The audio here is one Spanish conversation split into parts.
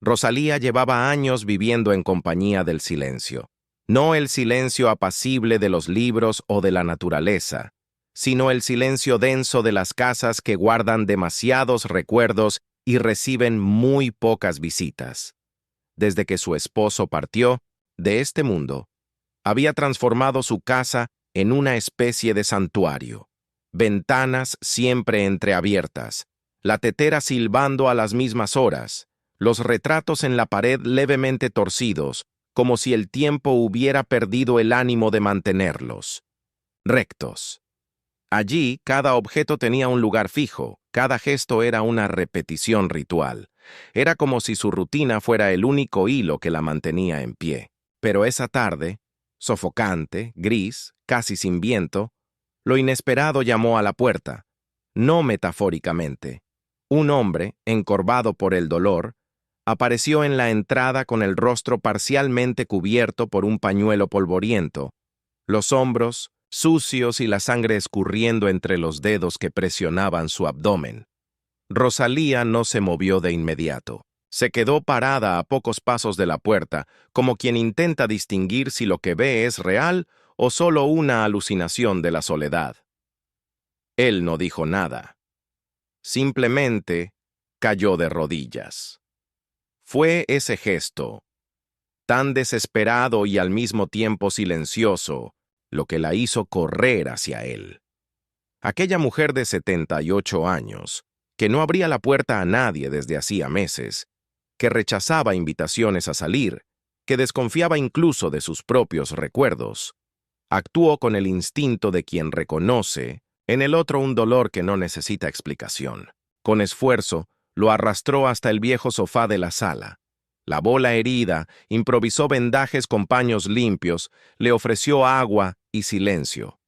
Rosalía llevaba años viviendo en compañía del silencio. No el silencio apacible de los libros o de la naturaleza, sino el silencio denso de las casas que guardan demasiados recuerdos y reciben muy pocas visitas. Desde que su esposo partió de este mundo, había transformado su casa en una especie de santuario. Ventanas siempre entreabiertas, la tetera silbando a las mismas horas, los retratos en la pared levemente torcidos, como si el tiempo hubiera perdido el ánimo de mantenerlos rectos. Allí, cada objeto tenía un lugar fijo, cada gesto era una repetición ritual. Era como si su rutina fuera el único hilo que la mantenía en pie. Pero esa tarde, sofocante, gris, casi sin viento, lo inesperado llamó a la puerta, no metafóricamente. Un hombre, encorvado por el dolor, apareció en la entrada con el rostro parcialmente cubierto por un pañuelo polvoriento, los hombros sucios y la sangre escurriendo entre los dedos que presionaban su abdomen. Rosalía no se movió de inmediato. Se quedó parada a pocos pasos de la puerta, como quien intenta distinguir si lo que ve es real o solo una alucinación de la soledad. Él no dijo nada. Simplemente cayó de rodillas. Fue ese gesto, tan desesperado y al mismo tiempo silencioso, lo que la hizo correr hacia él. Aquella mujer de 78 años, que no abría la puerta a nadie desde hacía meses, que rechazaba invitaciones a salir, que desconfiaba incluso de sus propios recuerdos, actuó con el instinto de quien reconoce en el otro un dolor que no necesita explicación. Con esfuerzo, lo arrastró hasta el viejo sofá de la sala. Lavó la herida, improvisó vendajes con paños limpios, le ofreció agua y silencio.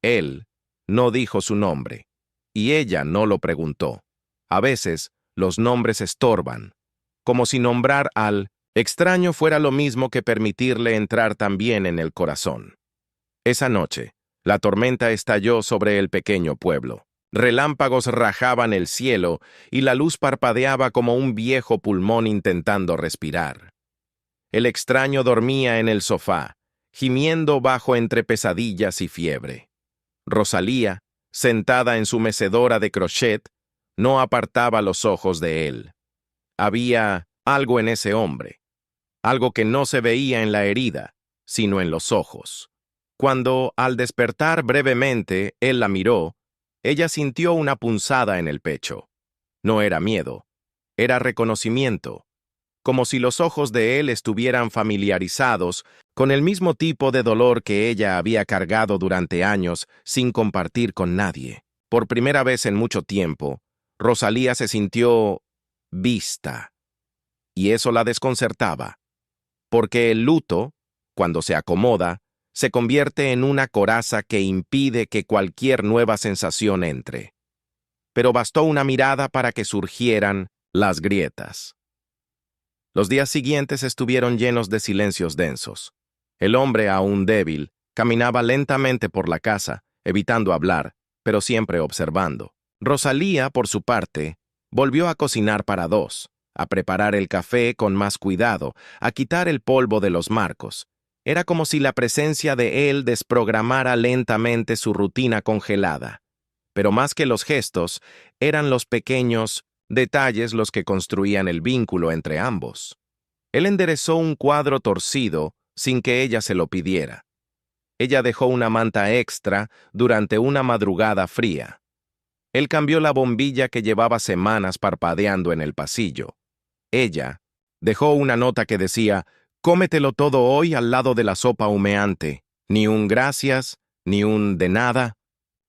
Él no dijo su nombre, y ella no lo preguntó. A veces, los nombres estorban, como si nombrar al extraño fuera lo mismo que permitirle entrar también en el corazón. Esa noche, la tormenta estalló sobre el pequeño pueblo. Relámpagos rajaban el cielo y la luz parpadeaba como un viejo pulmón intentando respirar. El extraño dormía en el sofá, gimiendo bajo entre pesadillas y fiebre. Rosalía, sentada en su mecedora de crochet, no apartaba los ojos de él. Había algo en ese hombre, algo que no se veía en la herida, sino en los ojos. Cuando, al despertar brevemente, él la miró, ella sintió una punzada en el pecho. No era miedo, era reconocimiento, como si los ojos de él estuvieran familiarizados con el mismo tipo de dolor que ella había cargado durante años sin compartir con nadie. Por primera vez en mucho tiempo, Rosalía se sintió vista, y eso la desconcertaba, porque el luto, cuando se acomoda, se convierte en una coraza que impide que cualquier nueva sensación entre. Pero bastó una mirada para que surgieran las grietas. Los días siguientes estuvieron llenos de silencios densos. El hombre, aún débil, caminaba lentamente por la casa, evitando hablar, pero siempre observando. Rosalía, por su parte, volvió a cocinar para dos, a preparar el café con más cuidado, a quitar el polvo de los marcos. Era como si la presencia de él desprogramara lentamente su rutina congelada. Pero más que los gestos, eran los pequeños detalles los que construían el vínculo entre ambos. Él enderezó un cuadro torcido sin que ella se lo pidiera. Ella dejó una manta extra durante una madrugada fría. Él cambió la bombilla que llevaba semanas parpadeando en el pasillo. Ella dejó una nota que decía: «Cómetelo todo hoy al lado de la sopa humeante. Ni un gracias, ni un de nada.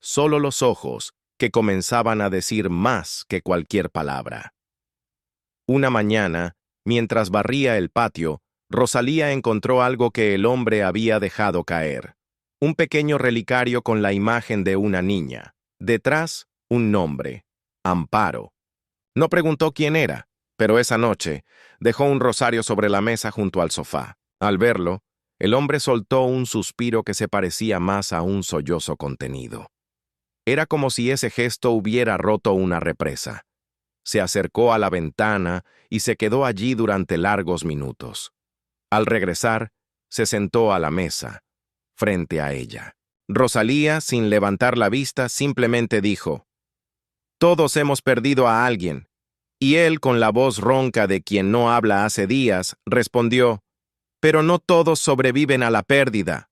Solo los ojos, que comenzaban a decir más que cualquier palabra». Una mañana, mientras barría el patio, Rosalía encontró algo que el hombre había dejado caer. Un pequeño relicario con la imagen de una niña. Detrás, un nombre: Amparo. No preguntó quién era, pero esa noche dejó un rosario sobre la mesa junto al sofá. Al verlo, el hombre soltó un suspiro que se parecía más a un sollozo contenido. Era como si ese gesto hubiera roto una represa. Se acercó a la ventana y se quedó allí durante largos minutos. Al regresar, se sentó a la mesa, frente a ella. Rosalía, sin levantar la vista, simplemente dijo: «Todos hemos perdido a alguien». Y él, con la voz ronca de quien no habla hace días, respondió: «Pero no todos sobreviven a la pérdida».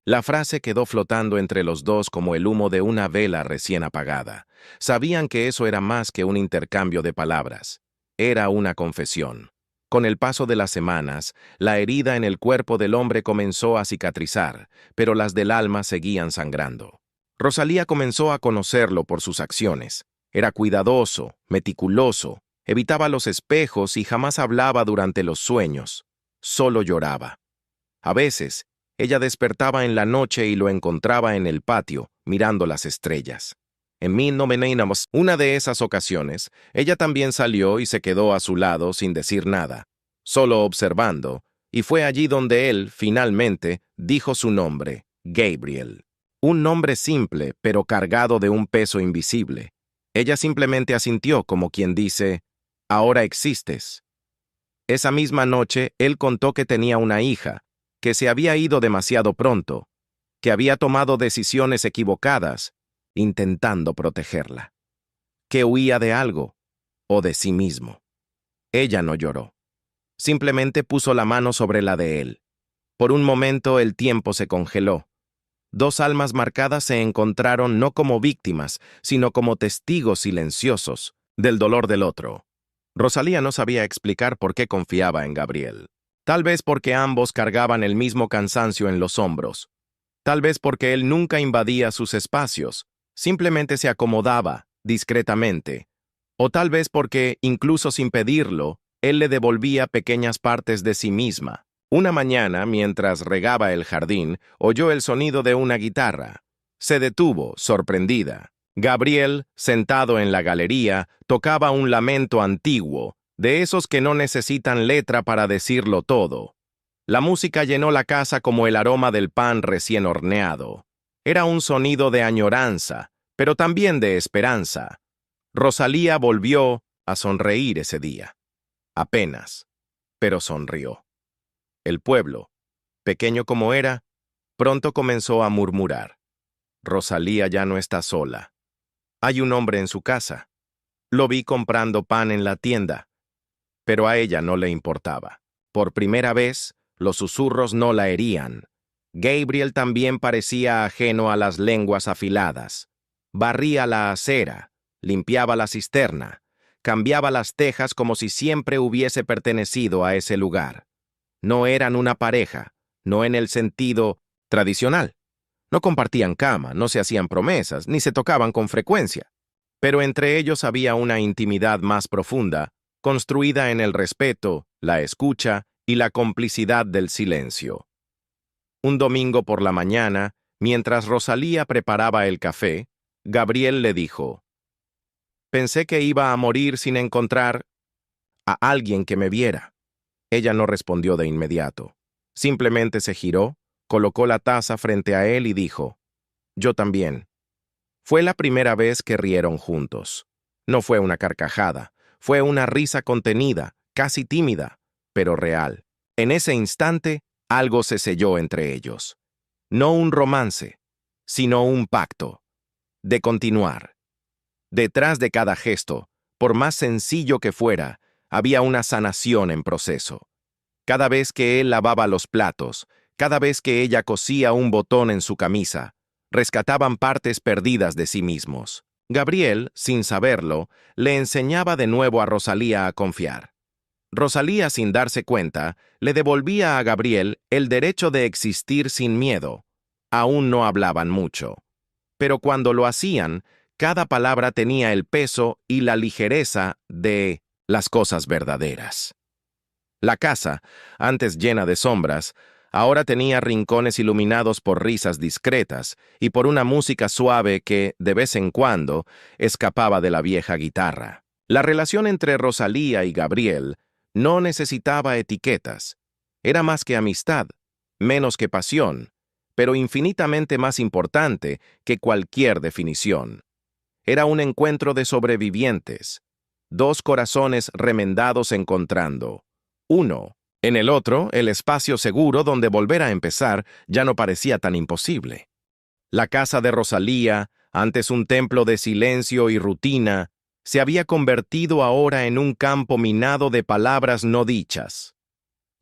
La frase quedó flotando entre los dos como el humo de una vela recién apagada. Sabían que eso era más que un intercambio de palabras. Era una confesión. Con el paso de las semanas, la herida en el cuerpo del hombre comenzó a cicatrizar, pero las del alma seguían sangrando. Rosalía comenzó a conocerlo por sus acciones. Era cuidadoso, meticuloso, evitaba los espejos y jamás hablaba durante los sueños. Solo lloraba. A veces, ella despertaba en la noche y lo encontraba en el patio, mirando las estrellas. En 1990, una de esas ocasiones, ella también salió y se quedó a su lado sin decir nada, solo observando, y fue allí donde él, finalmente, dijo su nombre, Gabriel. Un nombre simple, pero cargado de un peso invisible. Ella simplemente asintió como quien dice: «Ahora existes». Esa misma noche, él contó que tenía una hija, que se había ido demasiado pronto, que había tomado decisiones equivocadas, intentando protegerla, que huía de algo, o de sí mismo. Ella no lloró. Simplemente puso la mano sobre la de él. Por un momento el tiempo se congeló. Dos almas marcadas se encontraron no como víctimas, sino como testigos silenciosos del dolor del otro. Rosalía no sabía explicar por qué confiaba en Gabriel. Tal vez porque ambos cargaban el mismo cansancio en los hombros. Tal vez porque él nunca invadía sus espacios, simplemente se acomodaba, discretamente. O tal vez porque, incluso sin pedirlo, él le devolvía pequeñas partes de sí misma. Una mañana, mientras regaba el jardín, oyó el sonido de una guitarra. Se detuvo, sorprendida. Gabriel, sentado en la galería, tocaba un lamento antiguo, de esos que no necesitan letra para decirlo todo. La música llenó la casa como el aroma del pan recién horneado. Era un sonido de añoranza, pero también de esperanza. Rosalía volvió a sonreír ese día. Apenas, pero sonrió. El pueblo, pequeño como era, pronto comenzó a murmurar: «Rosalía ya no está sola. Hay un hombre en su casa. Lo vi comprando pan en la tienda». Pero a ella no le importaba. Por primera vez, los susurros no la herían. Gabriel también parecía ajeno a las lenguas afiladas. Barría la acera, limpiaba la cisterna, cambiaba las tejas como si siempre hubiese pertenecido a ese lugar. No eran una pareja, no en el sentido tradicional. No compartían cama, no se hacían promesas, ni se tocaban con frecuencia. Pero entre ellos había una intimidad más profunda, construida en el respeto, la escucha y la complicidad del silencio. Un domingo por la mañana, mientras Rosalía preparaba el café, Gabriel le dijo: «Pensé que iba a morir sin encontrar a alguien que me viera». Ella no respondió de inmediato. Simplemente se giró, colocó la taza frente a él y dijo: «Yo también». Fue la primera vez que rieron juntos. No fue una carcajada, fue una risa contenida, casi tímida, pero real. En ese instante, algo se selló entre ellos. No un romance, sino un pacto. De continuar. Detrás de cada gesto, por más sencillo que fuera, había una sanación en proceso. Cada vez que él lavaba los platos, cada vez que ella cosía un botón en su camisa, rescataban partes perdidas de sí mismos. Gabriel, sin saberlo, le enseñaba de nuevo a Rosalía a confiar. Rosalía, sin darse cuenta, le devolvía a Gabriel el derecho de existir sin miedo. Aún no hablaban mucho. Pero cuando lo hacían, cada palabra tenía el peso y la ligereza de las cosas verdaderas. La casa, antes llena de sombras, ahora tenía rincones iluminados por risas discretas y por una música suave que, de vez en cuando, escapaba de la vieja guitarra. La relación entre Rosalía y Gabriel no necesitaba etiquetas. Era más que amistad, menos que pasión, pero infinitamente más importante que cualquier definición. Era un encuentro de sobrevivientes. dos corazones remendados encontrando. Uno. En el otro, el espacio seguro donde volver a empezar ya no parecía tan imposible. La casa de Rosalía, antes un templo de silencio y rutina, se había convertido ahora en un campo minado de palabras no dichas.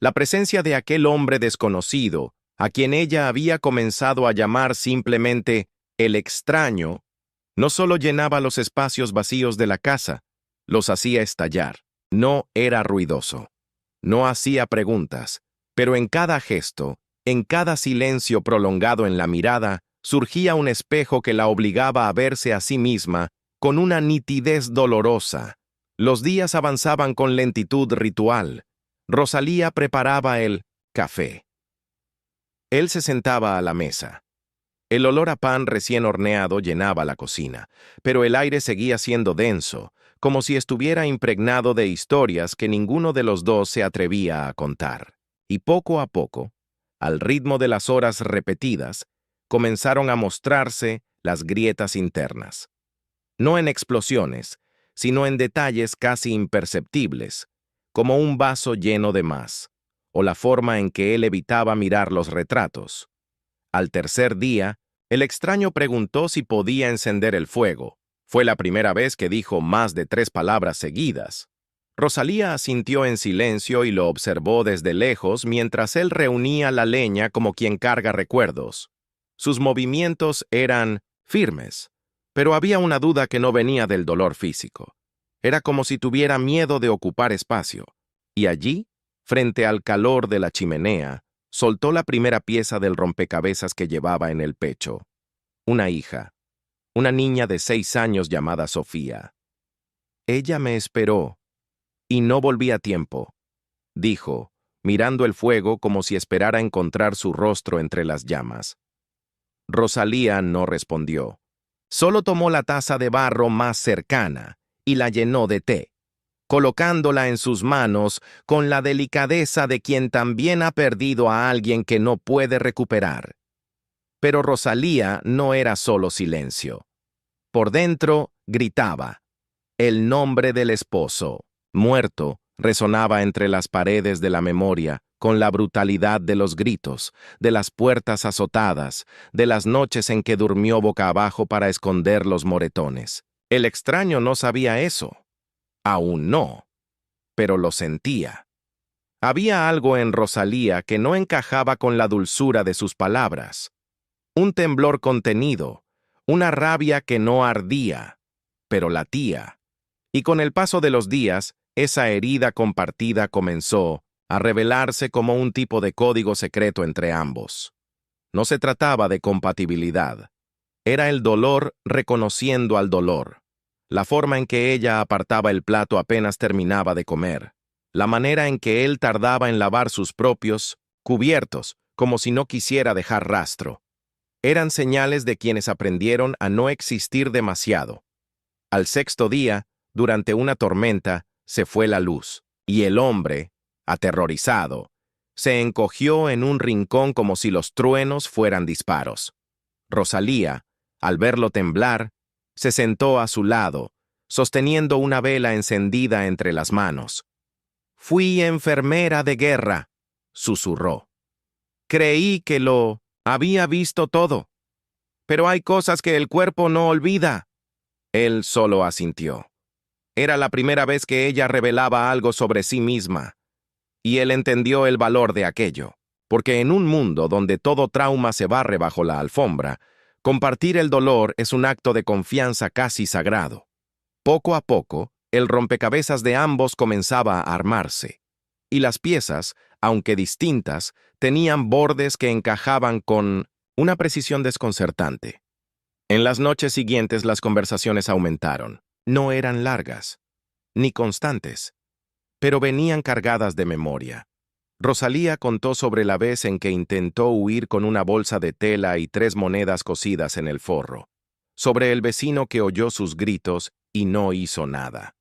La presencia de aquel hombre desconocido, a quien ella había comenzado a llamar simplemente el extraño, no solo llenaba los espacios vacíos de la casa, los hacía estallar. No era ruidoso. No hacía preguntas, pero en cada gesto, en cada silencio prolongado en la mirada, surgía un espejo que la obligaba a verse a sí misma con una nitidez dolorosa. Los días avanzaban con lentitud ritual. Rosalía preparaba el café. Él se sentaba a la mesa. El olor a pan recién horneado llenaba la cocina, pero el aire seguía siendo denso, como si estuviera impregnado de historias que ninguno de los dos se atrevía a contar. Y poco a poco, al ritmo de las horas repetidas, comenzaron a mostrarse las grietas internas. No en explosiones, sino en detalles casi imperceptibles, como un vaso lleno de más, o la forma en que él evitaba mirar los retratos. Al tercer día, el extraño preguntó si podía encender el fuego. Fue la primera vez que dijo más de 3 palabras seguidas. Rosalía asintió en silencio y lo observó desde lejos mientras él reunía la leña como quien carga recuerdos. Sus movimientos eran firmes, pero había una duda que no venía del dolor físico. Era como si tuviera miedo de ocupar espacio. Y allí, frente al calor de la chimenea, soltó la primera pieza del rompecabezas que llevaba en el pecho. Una hija, una niña de 6 años llamada Sofía. Ella me esperó, y no volví a tiempo, dijo, mirando el fuego como si esperara encontrar su rostro entre las llamas. Rosalía no respondió. Solo tomó la taza de barro más cercana y la llenó de té, colocándola en sus manos con la delicadeza de quien también ha perdido a alguien que no puede recuperar. Pero Rosalía no era solo silencio. Por dentro gritaba. El nombre del esposo, muerto, resonaba entre las paredes de la memoria con la brutalidad de los gritos, de las puertas azotadas, de las noches en que durmió boca abajo para esconder los moretones. El extraño no sabía eso. Aún no, pero lo sentía. Había algo en Rosalía que no encajaba con la dulzura de sus palabras. Un temblor contenido, una rabia que no ardía, pero latía. Y con el paso de los días, esa herida compartida comenzó a revelarse como un tipo de código secreto entre ambos. No se trataba de compatibilidad. Era el dolor reconociendo al dolor. La forma en que ella apartaba el plato apenas terminaba de comer. La manera en que él tardaba en lavar sus propios cubiertos, como si no quisiera dejar rastro. Eran señales de quienes aprendieron a no existir demasiado. Al 6.º día, durante una tormenta, se fue la luz, y el hombre, aterrorizado, se encogió en un rincón como si los truenos fueran disparos. Rosalía, al verlo temblar, se sentó a su lado, sosteniendo una vela encendida entre las manos. «Fui enfermera de guerra», susurró. «Creí que lo había visto todo. Pero hay cosas que el cuerpo no olvida». Él solo asintió. Era la primera vez que ella revelaba algo sobre sí misma, y él entendió el valor de aquello, porque en un mundo donde todo trauma se barre bajo la alfombra, compartir el dolor es un acto de confianza casi sagrado. Poco a poco, el rompecabezas de ambos comenzaba a armarse, y las piezas, aunque distintas, tenían bordes que encajaban con una precisión desconcertante. En las noches siguientes las conversaciones aumentaron. No eran largas, ni constantes, pero venían cargadas de memoria. Rosalía contó sobre la vez en que intentó huir con una bolsa de tela y 3 monedas cosidas en el forro, sobre el vecino que oyó sus gritos y no hizo nada,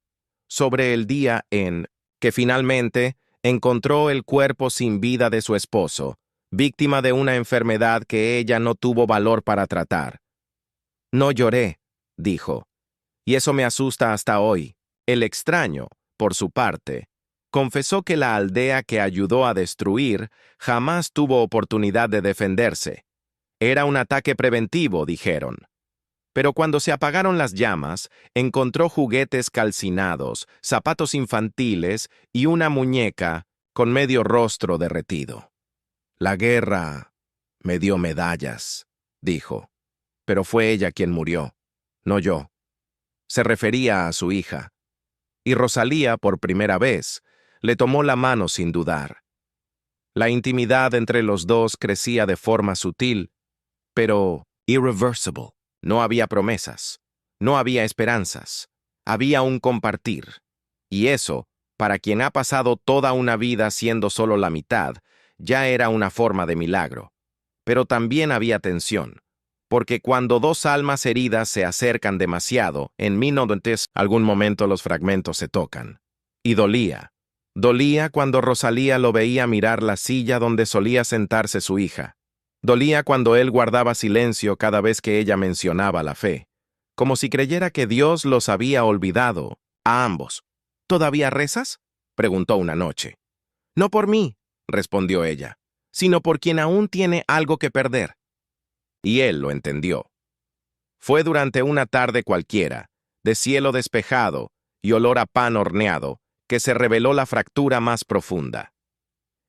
sobre el día en que finalmente encontró el cuerpo sin vida de su esposo, víctima de una enfermedad que ella no tuvo valor para tratar. «No lloré», dijo, «y eso me asusta hasta hoy. El extraño, por su parte, confesó que la aldea que ayudó a destruir jamás tuvo oportunidad de defenderse. Era un ataque preventivo, dijeron. Pero cuando se apagaron las llamas, encontró juguetes calcinados, zapatos infantiles y una muñeca con medio rostro derretido. La guerra me dio medallas, dijo, pero fue ella quien murió, no yo. Se refería a su hija. Y Rosalía, por primera vez, le tomó la mano sin dudar. La intimidad entre los dos crecía de forma sutil, pero irreversible. No había promesas, no había esperanzas, había un compartir. Y eso, para quien ha pasado toda una vida siendo solo la mitad, ya era una forma de milagro. Pero también había tensión, porque cuando dos almas heridas se acercan demasiado, en algún momento los fragmentos se tocan. Y dolía. Dolía cuando Rosalía lo veía mirar la silla donde solía sentarse su hija. Dolía cuando él guardaba silencio cada vez que ella mencionaba la fe, como si creyera que Dios los había olvidado, a ambos. ¿Todavía rezas?, preguntó una noche. No por mí, respondió ella, sino por quien aún tiene algo que perder. Y él lo entendió. Fue durante una tarde cualquiera, de cielo despejado y olor a pan horneado, que se reveló la fractura más profunda.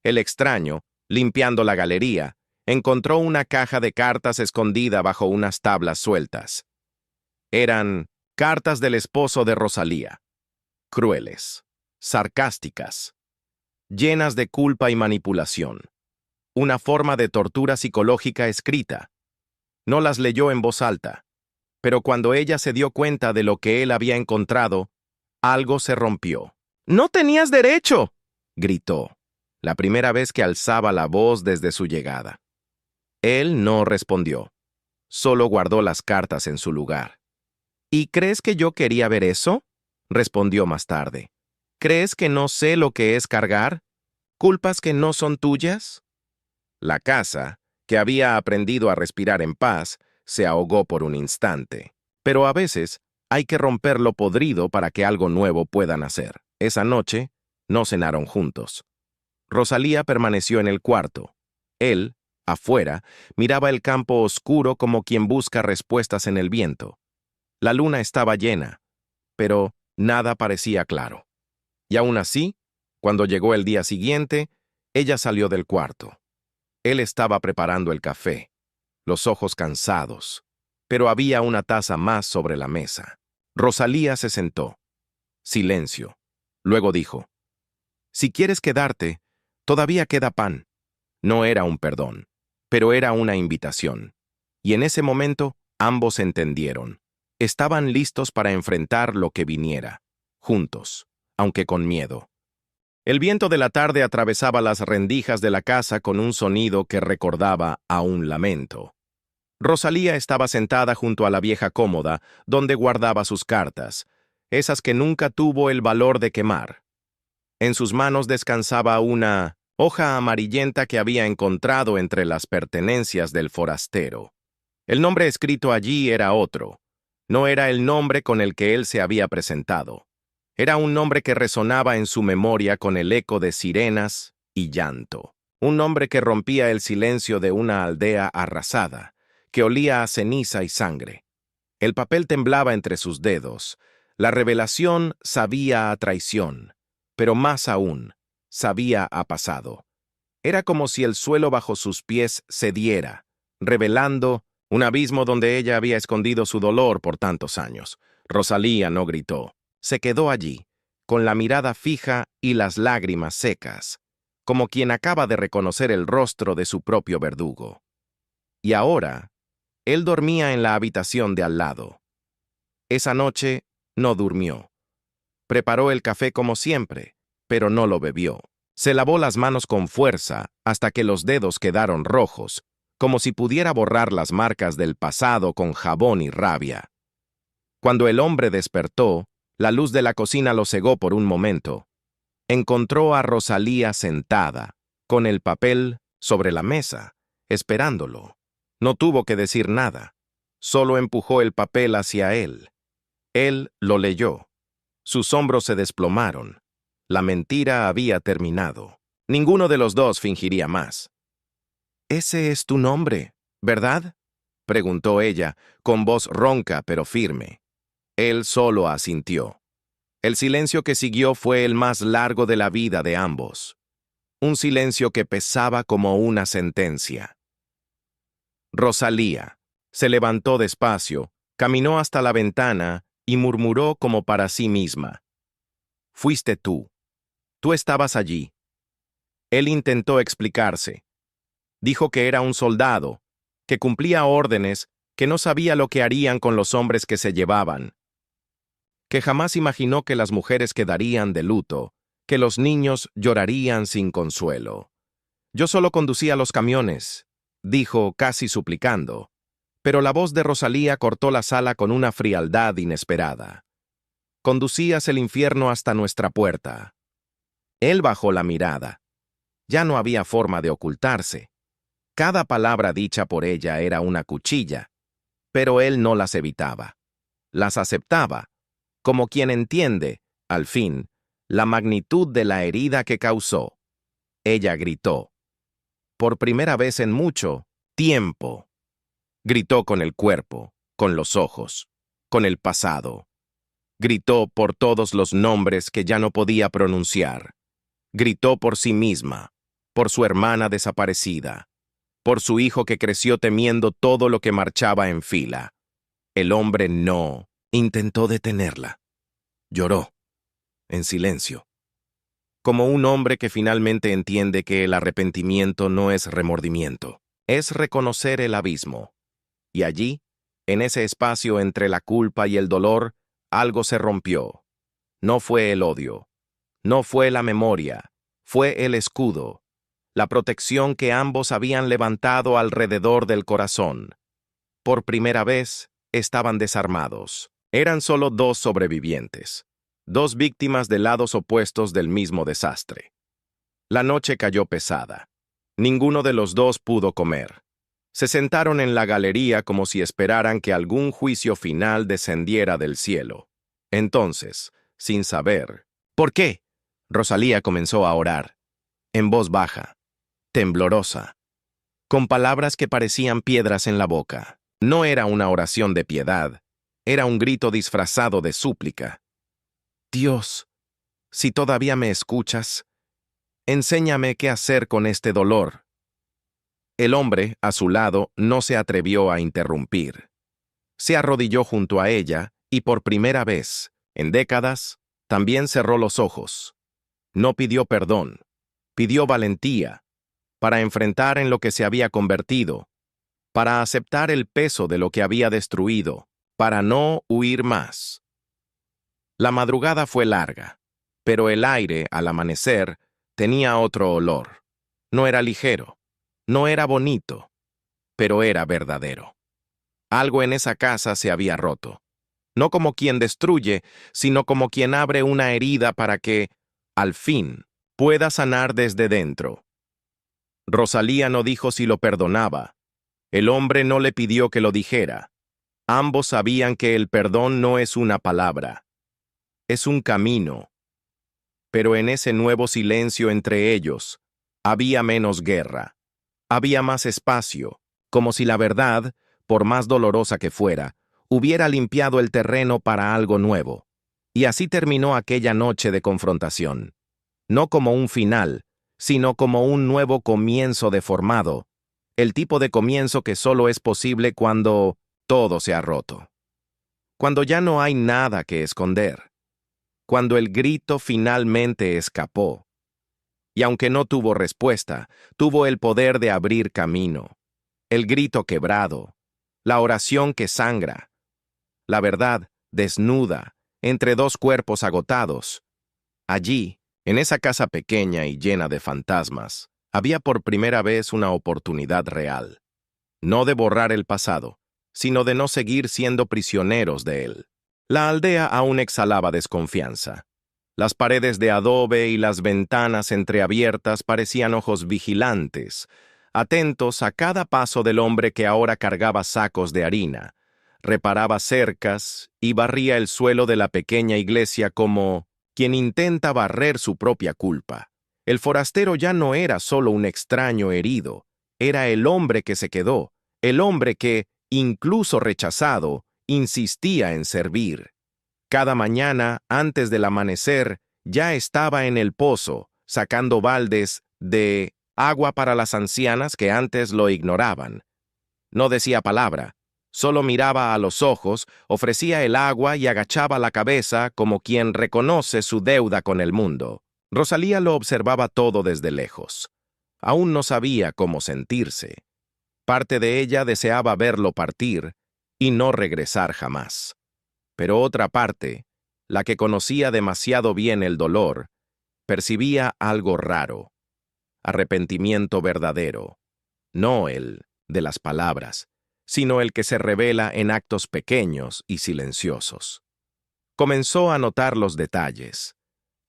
El extraño, limpiando la galería, encontró una caja de cartas escondida bajo unas tablas sueltas. Eran cartas del esposo de Rosalía, crueles, sarcásticas, llenas de culpa y manipulación. Una forma de tortura psicológica escrita. No las leyó en voz alta, pero cuando ella se dio cuenta de lo que él había encontrado, algo se rompió. «¡No tenías derecho!», gritó, la primera vez que alzaba la voz desde su llegada. Él no respondió, solo guardó las cartas en su lugar. «¿Y crees que yo quería ver eso?», respondió más tarde. «¿Crees que no sé lo que es cargar? ¿Culpas que no son tuyas?». La casa, que había aprendido a respirar en paz, se ahogó por un instante. Pero a veces hay que romper lo podrido para que algo nuevo pueda nacer. Esa noche no cenaron juntos. Rosalía permaneció en el cuarto. Él, afuera, miraba el campo oscuro como quien busca respuestas en el viento. La luna estaba llena, pero nada parecía claro. Y aún así, cuando llegó el día siguiente, ella salió del cuarto. Él estaba preparando el café, los ojos cansados, pero había una taza más sobre la mesa. Rosalía se sentó. Silencio. Luego dijo, «Si quieres quedarte, todavía queda pan». No era un perdón, pero era una invitación. Y en ese momento, ambos entendieron. Estaban listos para enfrentar lo que viniera, juntos, aunque con miedo. El viento de la tarde atravesaba las rendijas de la casa con un sonido que recordaba a un lamento. Rosalía estaba sentada junto a la vieja cómoda, donde guardaba sus cartas, esas que nunca tuvo el valor de quemar. En sus manos descansaba una hoja amarillenta que había encontrado entre las pertenencias del forastero. El nombre escrito allí era otro. No era el nombre con el que él se había presentado. Era un nombre que resonaba en su memoria con el eco de sirenas y llanto. Un nombre que rompía el silencio de una aldea arrasada, que olía a ceniza y sangre. El papel temblaba entre sus dedos. La revelación sabía a traición, pero más aún, sabía a pasado. Era como si el suelo bajo sus pies cediera, revelando un abismo donde ella había escondido su dolor por tantos años. Rosalía no gritó. Se quedó allí, con la mirada fija y las lágrimas secas, como quien acaba de reconocer el rostro de su propio verdugo. Y ahora, él dormía en la habitación de al lado. Esa noche no durmió. Preparó el café como siempre, pero no lo bebió. Se lavó las manos con fuerza hasta que los dedos quedaron rojos, como si pudiera borrar las marcas del pasado con jabón y rabia. Cuando el hombre despertó, la luz de la cocina lo cegó por un momento. Encontró a Rosalía sentada, con el papel sobre la mesa, esperándolo. No tuvo que decir nada. Solo empujó el papel hacia él. Él lo leyó. Sus hombros se desplomaron. La mentira había terminado. Ninguno de los dos fingiría más. «Ese es tu nombre, ¿verdad?», preguntó ella, con voz ronca pero firme. Él solo asintió. El silencio que siguió fue el más largo de la vida de ambos. Un silencio que pesaba como una sentencia. Rosalía se levantó despacio, caminó hasta la ventana y murmuró como para sí misma. «Fuiste tú. Tú estabas allí». Él intentó explicarse. Dijo que era un soldado, que cumplía órdenes, que no sabía lo que harían con los hombres que se llevaban, que jamás imaginó que las mujeres quedarían de luto, que los niños llorarían sin consuelo. «Yo solo conducía los camiones», dijo casi suplicando, pero la voz de Rosalía cortó la sala con una frialdad inesperada. «Conducías el infierno hasta nuestra puerta». Él bajó la mirada. Ya no había forma de ocultarse. Cada palabra dicha por ella era una cuchilla, pero él no las evitaba. Las aceptaba, como quien entiende, al fin, la magnitud de la herida que causó. Ella gritó. Por primera vez en mucho tiempo. Gritó con el cuerpo, con los ojos, con el pasado. Gritó por todos los nombres que ya no podía pronunciar. Gritó por sí misma, por su hermana desaparecida, por su hijo que creció temiendo todo lo que marchaba en fila. El hombre no intentó detenerla. Lloró, en silencio, como un hombre que finalmente entiende que el arrepentimiento no es remordimiento, es reconocer el abismo. Y allí, en ese espacio entre la culpa y el dolor, algo se rompió. No fue el odio, no fue la memoria, fue el escudo, la protección que ambos habían levantado alrededor del corazón. Por primera vez, estaban desarmados. Eran solo dos sobrevivientes, dos víctimas de lados opuestos del mismo desastre. La noche cayó pesada. Ninguno de los dos pudo comer. Se sentaron en la galería como si esperaran que algún juicio final descendiera del cielo. Entonces, sin saber, ¿por qué?, Rosalía comenzó a orar, en voz baja, temblorosa, con palabras que parecían piedras en la boca. No era una oración de piedad, era un grito disfrazado de súplica. «Dios, si todavía me escuchas, enséñame qué hacer con este dolor». El hombre, a su lado, no se atrevió a interrumpir. Se arrodilló junto a ella y por primera vez, en décadas, también cerró los ojos. No pidió perdón, pidió valentía, para enfrentar en lo que se había convertido, para aceptar el peso de lo que había destruido, para no huir más. La madrugada fue larga, pero el aire, al amanecer, tenía otro olor. No era ligero, no era bonito, pero era verdadero. Algo en esa casa se había roto. No como quien destruye, sino como quien abre una herida para que, al fin, pueda sanar desde dentro. Rosalía no dijo si lo perdonaba. El hombre no le pidió que lo dijera. Ambos sabían que el perdón no es una palabra, es un camino. Pero en ese nuevo silencio entre ellos, había menos guerra. Había más espacio, como si la verdad, por más dolorosa que fuera, hubiera limpiado el terreno para algo nuevo. Y así terminó aquella noche de confrontación. No como un final, sino como un nuevo comienzo deformado, el tipo de comienzo que solo es posible cuando todo se ha roto. Cuando ya no hay nada que esconder. Cuando el grito finalmente escapó. Y aunque no tuvo respuesta, tuvo el poder de abrir camino. El grito quebrado, la oración que sangra, la verdad desnuda, entre dos cuerpos agotados. Allí, en esa casa pequeña y llena de fantasmas, había por primera vez una oportunidad real. No de borrar el pasado, sino de no seguir siendo prisioneros de él. La aldea aún exhalaba desconfianza. Las paredes de adobe y las ventanas entreabiertas parecían ojos vigilantes, atentos a cada paso del hombre que ahora cargaba sacos de harina, reparaba cercas y barría el suelo de la pequeña iglesia como quien intenta barrer su propia culpa. El forastero ya no era solo un extraño herido, era el hombre que se quedó, el hombre que, incluso rechazado, insistía en servir. Cada mañana, antes del amanecer, ya estaba en el pozo, sacando baldes de agua para las ancianas que antes lo ignoraban. No decía palabra, solo miraba a los ojos, ofrecía el agua y agachaba la cabeza como quien reconoce su deuda con el mundo. Rosalía lo observaba todo desde lejos. Aún no sabía cómo sentirse. Parte de ella deseaba verlo partir y no regresar jamás. Pero otra parte, la que conocía demasiado bien el dolor, percibía algo raro. Arrepentimiento verdadero. No el de las palabras, sino el que se revela en actos pequeños y silenciosos. Comenzó a notar los detalles,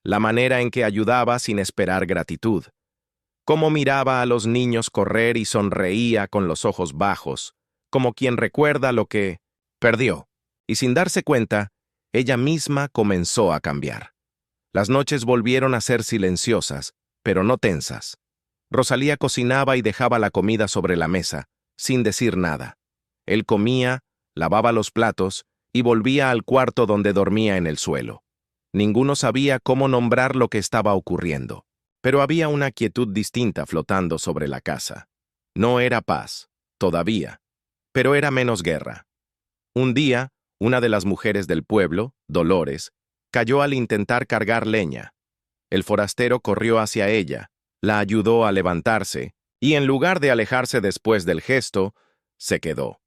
la manera en que ayudaba sin esperar gratitud, cómo miraba a los niños correr y sonreía con los ojos bajos, como quien recuerda lo que perdió, y sin darse cuenta, ella misma comenzó a cambiar. Las noches volvieron a ser silenciosas, pero no tensas. Rosalía cocinaba y dejaba la comida sobre la mesa, sin decir nada. Él comía, lavaba los platos y volvía al cuarto donde dormía en el suelo. Ninguno sabía cómo nombrar lo que estaba ocurriendo, pero había una quietud distinta flotando sobre la casa. No era paz, todavía, pero era menos guerra. Un día, una de las mujeres del pueblo, Dolores, cayó al intentar cargar leña. El forastero corrió hacia ella, la ayudó a levantarse, y en lugar de alejarse después del gesto, se quedó.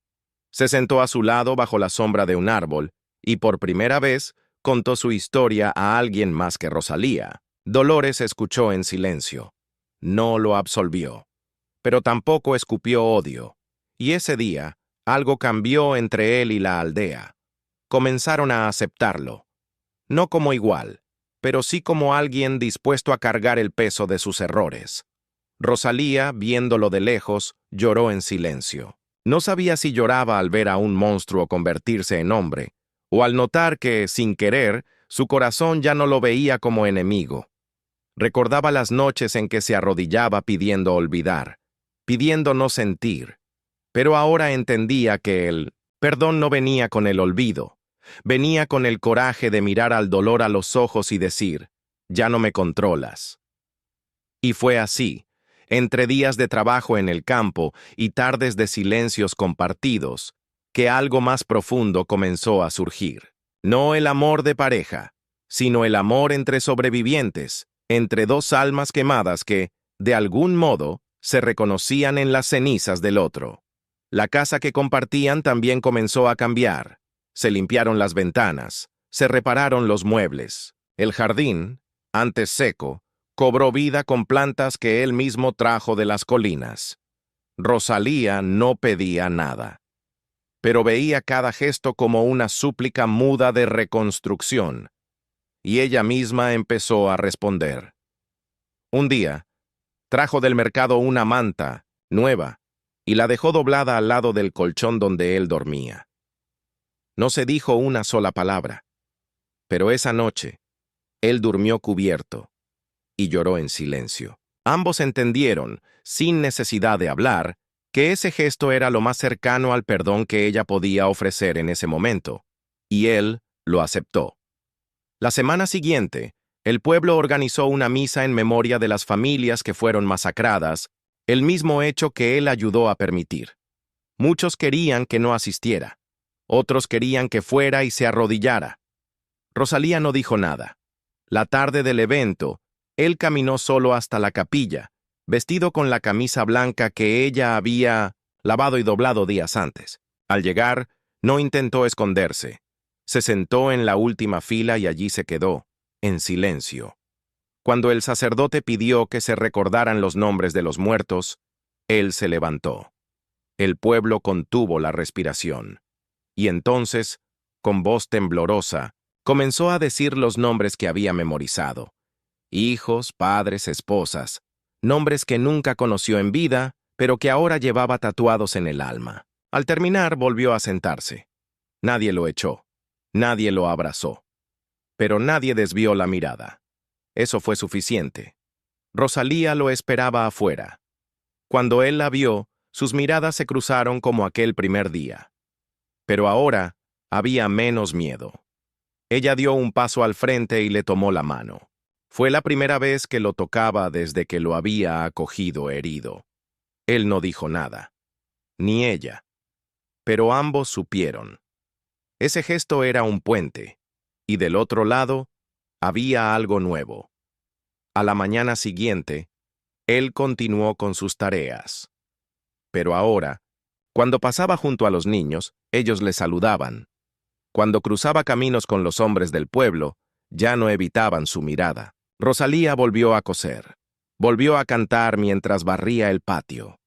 Se sentó a su lado bajo la sombra de un árbol, y por primera vez contó su historia a alguien más que Rosalía. Dolores escuchó en silencio. No lo absolvió, pero tampoco escupió odio. Y ese día, algo cambió entre él y la aldea. Comenzaron a aceptarlo. No como igual, pero sí como alguien dispuesto a cargar el peso de sus errores. Rosalía, viéndolo de lejos, lloró en silencio. No sabía si lloraba al ver a un monstruo convertirse en hombre, o al notar que, sin querer, su corazón ya no lo veía como enemigo. Recordaba las noches en que se arrodillaba pidiendo olvidar, pidiendo no sentir, pero ahora entendía que el perdón no venía con el olvido, venía con el coraje de mirar al dolor a los ojos y decir, ya no me controlas. Y fue así, entre días de trabajo en el campo y tardes de silencios compartidos, que algo más profundo comenzó a surgir. No el amor de pareja, sino el amor entre sobrevivientes, entre dos almas quemadas que, de algún modo, se reconocían en las cenizas del otro. La casa que compartían también comenzó a cambiar. Se limpiaron las ventanas, se repararon los muebles. El jardín, antes seco, cobró vida con plantas que él mismo trajo de las colinas. Rosalía no pedía nada, pero veía cada gesto como una súplica muda de reconstrucción, y ella misma empezó a responder. Un día, trajo del mercado una manta, nueva, y la dejó doblada al lado del colchón donde él dormía. No se dijo una sola palabra, pero esa noche, él durmió cubierto y lloró en silencio. Ambos entendieron, sin necesidad de hablar, que ese gesto era lo más cercano al perdón que ella podía ofrecer en ese momento, y él lo aceptó. La semana siguiente, el pueblo organizó una misa en memoria de las familias que fueron masacradas, el mismo hecho que él ayudó a permitir. Muchos querían que no asistiera, otros querían que fuera y se arrodillara. Rosalía no dijo nada. La tarde del evento, él caminó solo hasta la capilla, vestido con la camisa blanca que ella había lavado y doblado días antes. Al llegar, no intentó esconderse. Se sentó en la última fila y allí se quedó, en silencio. Cuando el sacerdote pidió que se recordaran los nombres de los muertos, él se levantó. El pueblo contuvo la respiración. Y entonces, con voz temblorosa, comenzó a decir los nombres que había memorizado. Hijos, padres, esposas, nombres que nunca conoció en vida, pero que ahora llevaba tatuados en el alma. Al terminar, volvió a sentarse. Nadie lo echó. Nadie lo abrazó. Pero nadie desvió la mirada. Eso fue suficiente. Rosalía lo esperaba afuera. Cuando él la vio, sus miradas se cruzaron como aquel primer día. Pero ahora había menos miedo. Ella dio un paso al frente y le tomó la mano. Fue la primera vez que lo tocaba desde que lo había acogido herido. Él no dijo nada. Ni ella. Pero ambos supieron. Ese gesto era un puente. Y del otro lado, había algo nuevo. A la mañana siguiente, él continuó con sus tareas. Pero ahora, cuando pasaba junto a los niños, ellos le saludaban. Cuando cruzaba caminos con los hombres del pueblo, ya no evitaban su mirada. Rosalía volvió a coser. Volvió a cantar mientras barría el patio.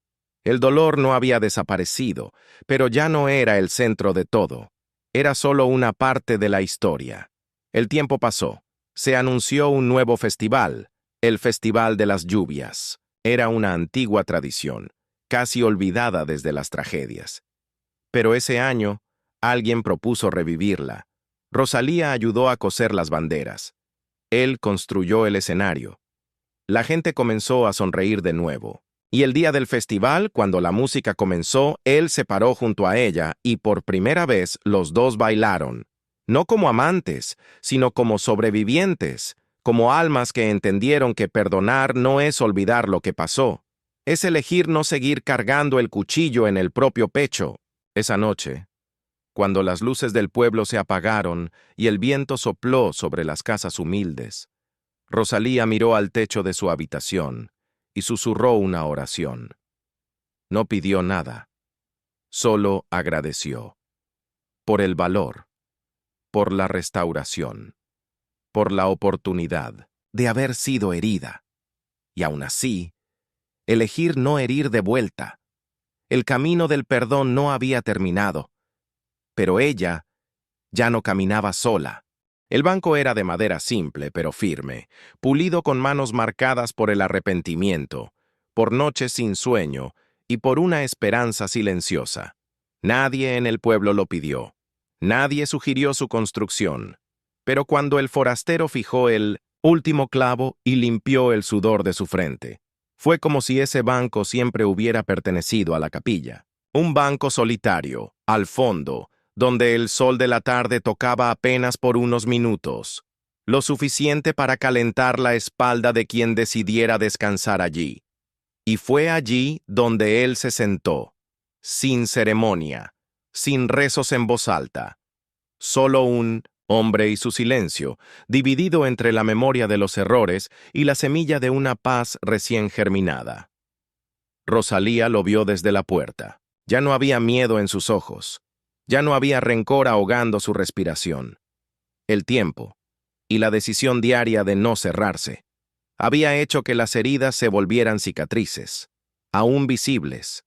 El dolor no había desaparecido, pero ya no era el centro de todo. Era solo una parte de la historia. El tiempo pasó. Se anunció un nuevo festival, el Festival de las Lluvias. Era una antigua tradición, casi olvidada desde las tragedias. Pero ese año, alguien propuso revivirla. Rosalía ayudó a coser las banderas. Él construyó el escenario. La gente comenzó a sonreír de nuevo. Y el día del festival, cuando la música comenzó, él se paró junto a ella y por primera vez los dos bailaron. No como amantes, sino como sobrevivientes, como almas que entendieron que perdonar no es olvidar lo que pasó. Es elegir no seguir cargando el cuchillo en el propio pecho. Esa noche, cuando las luces del pueblo se apagaron y el viento sopló sobre las casas humildes, Rosalía miró al techo de su habitación y susurró una oración. No pidió nada, solo agradeció. Por el valor, por la restauración, por la oportunidad de haber sido herida. Y aún así, elegir no herir de vuelta. El camino del perdón no había terminado, pero ella ya no caminaba sola. El banco era de madera simple pero firme, pulido con manos marcadas por el arrepentimiento, por noches sin sueño y por una esperanza silenciosa. Nadie en el pueblo lo pidió. Nadie sugirió su construcción. Pero cuando el forastero fijó el último clavo y limpió el sudor de su frente, fue como si ese banco siempre hubiera pertenecido a la capilla. Un banco solitario, al fondo, donde el sol de la tarde tocaba apenas por unos minutos, lo suficiente para calentar la espalda de quien decidiera descansar allí. Y fue allí donde él se sentó, sin ceremonia, sin rezos en voz alta, solo un hombre y su silencio, dividido entre la memoria de los errores y la semilla de una paz recién germinada. Rosalía lo vio desde la puerta. Ya no había miedo en sus ojos. Ya no había rencor ahogando su respiración. El tiempo, y la decisión diaria de no cerrarse, había hecho que las heridas se volvieran cicatrices, aún visibles.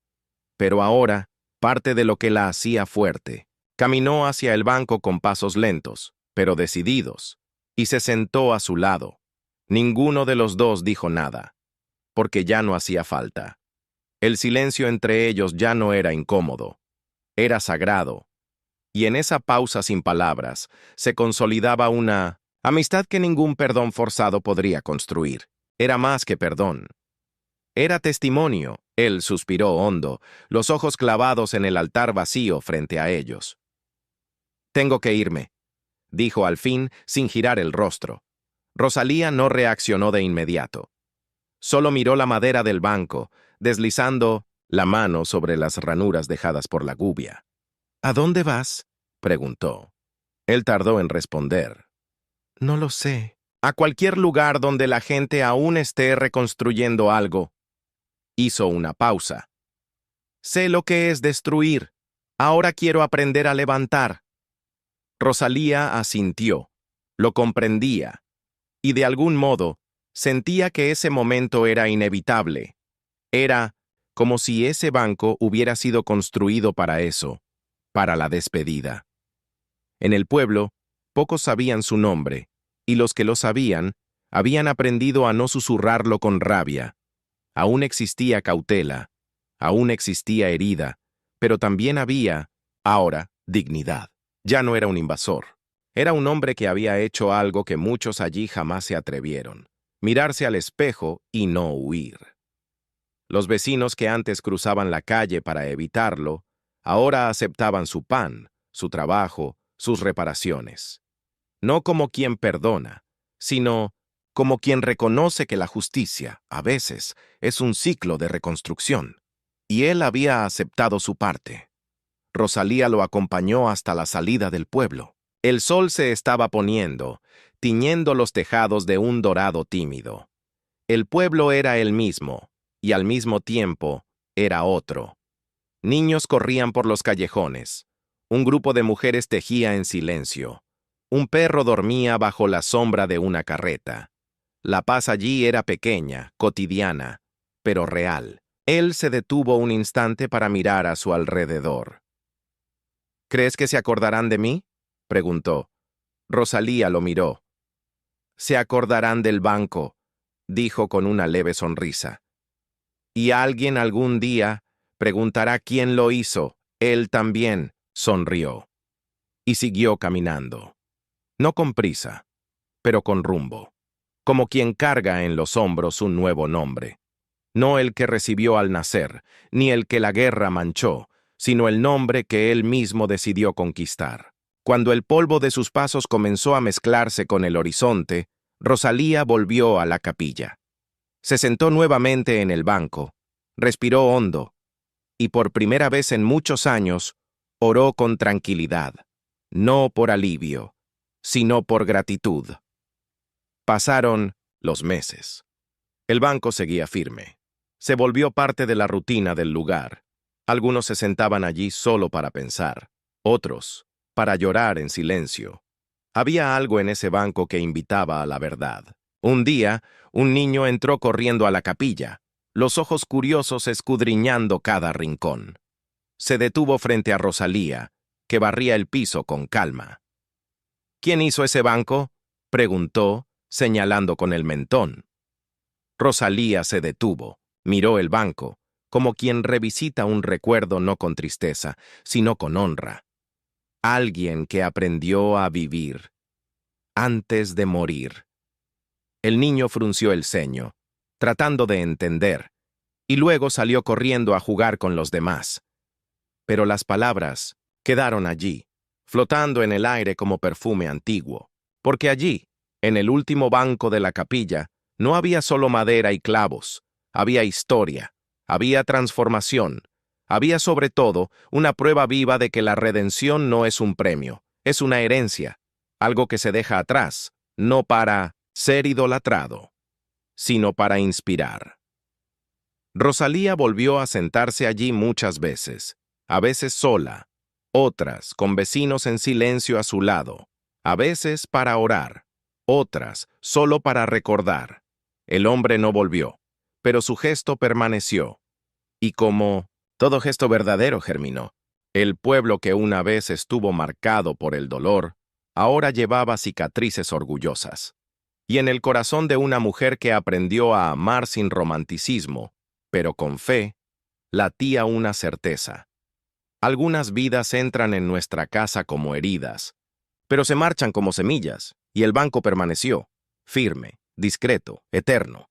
Pero ahora, parte de lo que la hacía fuerte, caminó hacia el banco con pasos lentos, pero decididos, y se sentó a su lado. Ninguno de los dos dijo nada, porque ya no hacía falta. El silencio entre ellos ya no era incómodo, era sagrado. Y en esa pausa sin palabras se consolidaba una amistad que ningún perdón forzado podría construir. Era más que perdón. Era testimonio. Él suspiró hondo, los ojos clavados en el altar vacío frente a ellos. «Tengo que irme», dijo al fin sin girar el rostro. Rosalía no reaccionó de inmediato. Solo miró la madera del banco, deslizando la mano sobre las ranuras dejadas por la lluvia. «¿A dónde vas?», preguntó. Él tardó en responder. «No lo sé. A cualquier lugar donde la gente aún esté reconstruyendo algo». Hizo una pausa. «Sé lo que es destruir. Ahora quiero aprender a levantar». Rosalía asintió. Lo comprendía. Y de algún modo, sentía que ese momento era inevitable. Era como si ese banco hubiera sido construido para eso, para la despedida. En el pueblo, pocos sabían su nombre, y los que lo sabían, habían aprendido a no susurrarlo con rabia. Aún existía cautela, aún existía herida, pero también había, ahora, dignidad. Ya no era un invasor. Era un hombre que había hecho algo que muchos allí jamás se atrevieron: mirarse al espejo y no huir. Los vecinos que antes cruzaban la calle para evitarlo, ahora aceptaban su pan, su trabajo, sus reparaciones. No como quien perdona, sino como quien reconoce que la justicia, a veces, es un ciclo de reconstrucción. Y él había aceptado su parte. Rosalía lo acompañó hasta la salida del pueblo. El sol se estaba poniendo, tiñendo los tejados de un dorado tímido. El pueblo era el mismo, y al mismo tiempo era otro. Niños corrían por los callejones. Un grupo de mujeres tejía en silencio. Un perro dormía bajo la sombra de una carreta. La paz allí era pequeña, cotidiana, pero real. Él se detuvo un instante para mirar a su alrededor. ¿Crees que se acordarán de mí?, preguntó. Rosalía lo miró. Se acordarán del banco, dijo con una leve sonrisa. Y alguien algún día preguntará quién lo hizo. Él también sonrió. Y siguió caminando. No con prisa, pero con rumbo. Como quien carga en los hombros un nuevo nombre. No el que recibió al nacer, ni el que la guerra manchó, sino el nombre que él mismo decidió conquistar. Cuando el polvo de sus pasos comenzó a mezclarse con el horizonte, Rosalía volvió a la capilla. Se sentó nuevamente en el banco, respiró hondo, y por primera vez en muchos años, oró con tranquilidad, no por alivio, sino por gratitud. Pasaron los meses. El banco seguía firme. Se volvió parte de la rutina del lugar. Algunos se sentaban allí solo para pensar, otros para llorar en silencio. Había algo en ese banco que invitaba a la verdad. Un día, un niño entró corriendo a la capilla, los ojos curiosos escudriñando cada rincón. Se detuvo frente a Rosalía, que barría el piso con calma. ¿Quién hizo ese banco?, preguntó, señalando con el mentón. Rosalía se detuvo, miró el banco, como quien revisita un recuerdo no con tristeza, sino con honra. Alguien que aprendió a vivir antes de morir. El niño frunció el ceño, tratando de entender, y luego salió corriendo a jugar con los demás. Pero las palabras quedaron allí, flotando en el aire como perfume antiguo, porque allí, en el último banco de la capilla, no había solo madera y clavos, había historia, había transformación, había sobre todo una prueba viva de que la redención no es un premio, es una herencia, algo que se deja atrás, no para ser idolatrado, sino para inspirar. Rosalía volvió a sentarse allí muchas veces, a veces sola, otras con vecinos en silencio a su lado, a veces para orar, otras solo para recordar. El hombre no volvió, pero su gesto permaneció, y como todo gesto verdadero germinó. El pueblo que una vez estuvo marcado por el dolor, ahora llevaba cicatrices orgullosas. Y en el corazón de una mujer que aprendió a amar sin romanticismo, pero con fe, latía una certeza. Algunas vidas entran en nuestra casa como heridas, pero se marchan como semillas, y el banco permaneció, firme, discreto, eterno.